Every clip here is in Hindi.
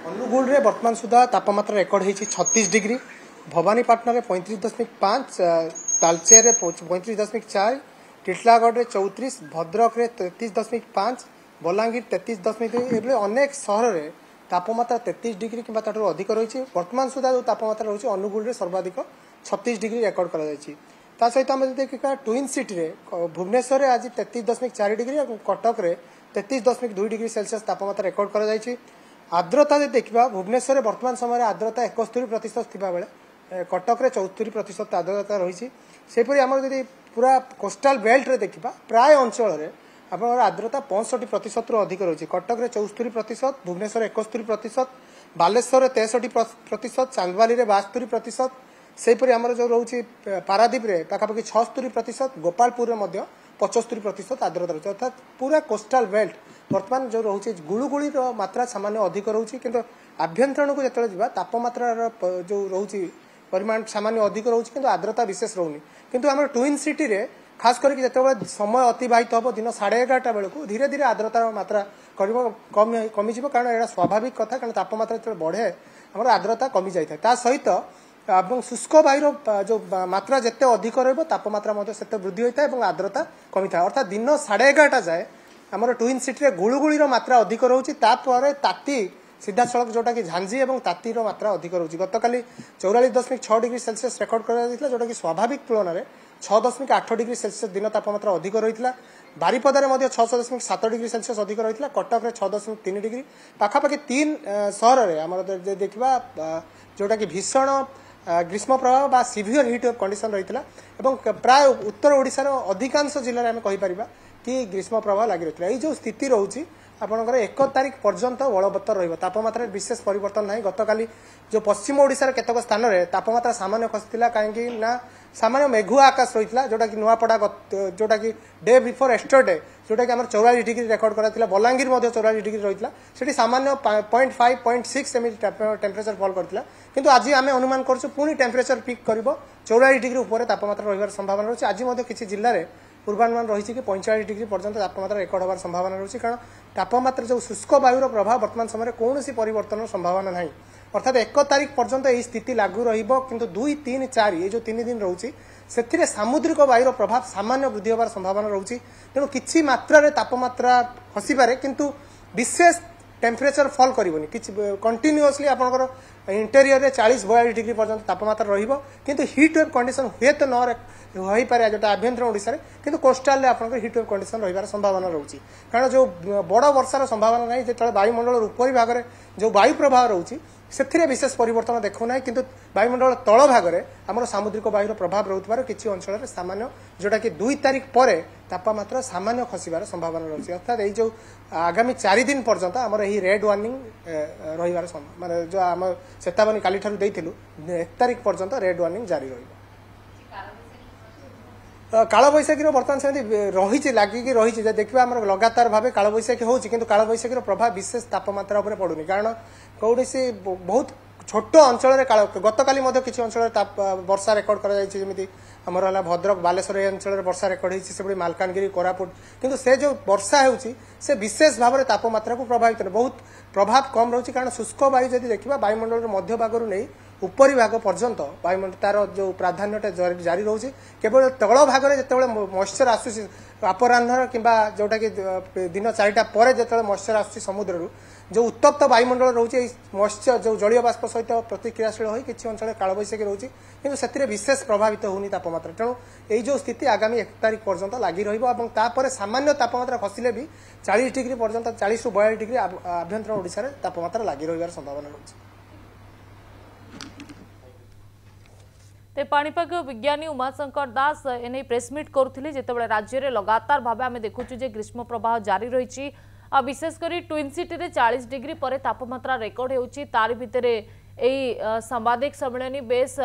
अनुगुल रे वर्तमान सुधा तापमात्रा रेकर्ड होती 36 डिग्री, भवानीपाटना रे 35.5, तालचेर रे 35.4, टिटलागढ़ रे 34, भद्रक रे 33.5, बलांगीर 33.2 अनेक सहर रे तापमात्रा 33 डिग्री कि अधिक रही। वर्तमान सुधा जो तापमात्रा रही अनुगुल रे सर्वाधिक 36 डिग्री रेकर्ड कर सहित आम देखा ट्विन सिटी रे भुवनेश्वर आज 33.4 डिग्री और कटक रे 33.2 डिग्री सेल्सियस तापमात्रा रेकर्ड कर। आर्द्रता देखा भुवनेश्वर वर्तमान समय आर्द्रता 71% थिबा बेले कटक रे 74% आर्द्रता रही। सेपरी आम जब पूरा कोस्टाल बेल्ट रे देखा प्राय अंचल रे आप आर्द्रता 65% अधिक रही। कटक रे 74%, भुवनेश्वर 71%, बालेश्वर 63%, चांदबाली रे 72%, सेपरी आमर जो रोचे पारादीप रे पाखापाखि 76%, गोपालपुर में 75% आर्द्रता रही। अर्थात पूरा कोस्टाल बेल्ट वर्तमान जो रोचे गुड़ुगुड़ी मात्रा सामान्य अधिक रोचे, किंतु आभ्यंतरण को जो जा तापमात्रा जो रोचे परिमाण सामान्य अधिक रोचे, किंतु आर्द्रता विशेष रोनी। किंतु आम ट्विन सिटी रे खास करके जिते समय अतिबाहित हम दिन 11:30 बेलू धीरे धीरे आर्द्रतार मात्रा कमी जाव, कारण यह स्वाभाविक कथा, कारण तापमात्रा जो बढ़े आम आर्द्रता कमी जाए सहित शुष्क वायुर जो मात्रा जिते अधिक रपमात्रा से वृद्धि होता है और आर्द्रता कमी था। अर्थात दिन 11:30 जाए आम ट्विन सिटी रे गुड़ुगुड़ीर मात्रा अधिक रोचे, ताती सीधा सड़क जोटा कि झांझी और तातीर मात्रा अधिक रोचे। गतकाली 44.6 डिग्री सेल्सियस रेकर्ड कर जोटा कि स्वाभाविक तुलन में 6.8 डिग्री सेल्सियस दिन तापमात्रा अधिक रही। बारिपदार 6.7 डिग्री सेल्सियस अधिक रही। कटक रे 6.3 डिग्री पाखापाखि 3 सहर में आम देखा जोटा कि भीषण ग्रीष्म प्रभाव बा सिवियर हिट कंडीशन रही है। प्राय उत्तर ओडिशार अधिकांश जिले में कहीपर कि ग्रीष्म प्रभाव लगी रही है। जो स्थिति रोचे आपंकर 1 तारिख पर्यंत बलवत्तर रहा विशेष परिवर्तन ना। गतकाली जो पश्चिम ओडिशार केतक स्थान में तापमात्रा सामान्य खसीला कहीं सामान्य मेघुआ आकाश रही है, जोटा कि नुआपड़ा जोटा कि डे बिफोर एस्टरडे जोटा कि 44 डिग्री रेकर्ड करा। बलांगीर 44 डिग्री रही है, सामान्य 0.5 0.6 एम टेम्परेचर फॉल करता। किंतु आज आम अनुमान करूँ पुणी टेम्परेचर पिक कर 44 डिग्री उपर तापमात्रा रही संभावना रही। आज किसी जिले में पूर्वानुमान रही कि 45 डिग्री पर्यंत तापमात्रा रेकर्ड होवार संभावना रही, कारण तापमात्रा जो शुष्क वायुर प्रभाव वर्तमान समय कौन परिवर्तन संभावना ना। अर्थात 1 तारिख पर्यंत यही स्थिति लागू रु 2, 3, 4 ये जो 3 दिन रोचे से सामुद्रिक वायुर प्रभाव सामान्य वृद्धि होवार संभावना रोचे। तेणु किसी मात्रा तापमात्रा खसीपे, किंतु विशेष टेम्परेचर फॉल करनी कि कंटिन्यूअसली आपंकर इंटेरियर 40-42 डिग्री पर्यंत तापमात्रा रहित हिट वेव कंडीशन हुए तो न हो पारे जो आभ्यंतर ओडिशा किंतु कोस्टाल आपंकर हिट वेव कंडीशन रही संभावना रोचे। कारण जो बड़ वर्षार संभावना नहीं, जो वायुमंडल उपरी भाग में जो वायु प्रभाव रोचे से विशेष परिवर्तन देखना, किंतु वायुमंडल तल भाग में आम सामुद्रिक वायुर प्रभाव रोथबार किसी अंचल सामान्य जोटा कि 2 तारिख पर तापमात्रा सामान्य खसबार संभावना रही। अर्थात ये जो आगामी 4 दिन पर्यंत आमर यही रेड वार्निंग रही माने जो आम चेतावनी काली ठारू देइथिलु 1 तारिख पर्यंत रेड वार्निंग जारी रही। काल बैशाखी बर्तमान से रही लगिकी रही देखा आम लगातार भाव काल बैशाखी होची, किंतु काल बैशाखी प्रभाव विशेष तापमात्रा उपर पड़ुनी, कारण कौन सी बहुत छोट अंचल काल गतकाली किसी अंचल वर्षा रेकर्ड करमी आमर है भद्रक बालेश्वर अंचल वर्षा रेकर्ड होती मालकानगिरी कोरापुट, किंतु से जो वर्षा से विशेष भाव में तापमात्रा को प्रभावित बहुत प्रभाव कम रोचे। कारण शुष्क वायु जब देखा वायुमंडल मध्य भाग नहीं उपरी भाग पर्यंत वायुमंडल तार जो प्राधान्यता जारी रोचे। केवल तल भाग में जिते मॉइस्चर आसूसी अपराह्न कि जोटा कि दिन 4टा पर जो मॉइस्चर आसूसी समुद्र जो उत्तप्त वायुमंडल रोचे मॉइस्चर जो जलीय बाष्प सहित प्रतिक्रियाशील हो किसी अंचल काल बैशाखी रोचे, किंतु से विशेष प्रभावित होनी तापमात्रा। तेणु यही जो स्थिति आगामी 1 तारिख पर्यंत लगी रही सामान्य तापमात्रा खसिले भी 40 डिग्री पर्यंत 40 ରୁ 42 डिग्री आभ्यंतर ओडिशा तापमात्रा लगी रही संभावना रही। ते पाणीपाग विज्ञानी उमाशंकर दास एने प्रेसमिट करुले जिते राज्य में लगातार भाव आम देखुँ ग्रीष्म प्रवाह जारी रही। विशेषकर ट्विन सिटी रे 40 डिग्री पर तापमात्रा रेकर्ड होउची, तार भितर सांबादिक सम्मेलन बेस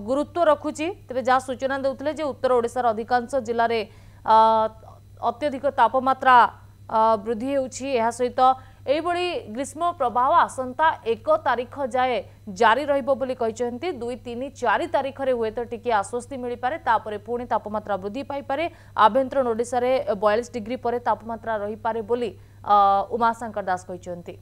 गुरुत्व रखुची। तेज जहाँ सूचना देते उत्तर ओडिशार अधिकांश जिले में अत्यधिक तापमात्रा वृद्धि होउची। एहा सहित एभली ग्रीष्म प्रभाव आसंता 1 तारिख जाए जारी रहिबो बोली कहिसेंती। 2, 3, 4 तारिख रे हुए तो टिके आश्वस्ति मिल पारे, तापरे पुणी तापमात्रा वृद्धि पाई पारे। आभ्यंतरण ओडिशा रे 42 डिग्री पर तापमात्रा रही पारे बोली उमाशंकर दास कहिसेंती।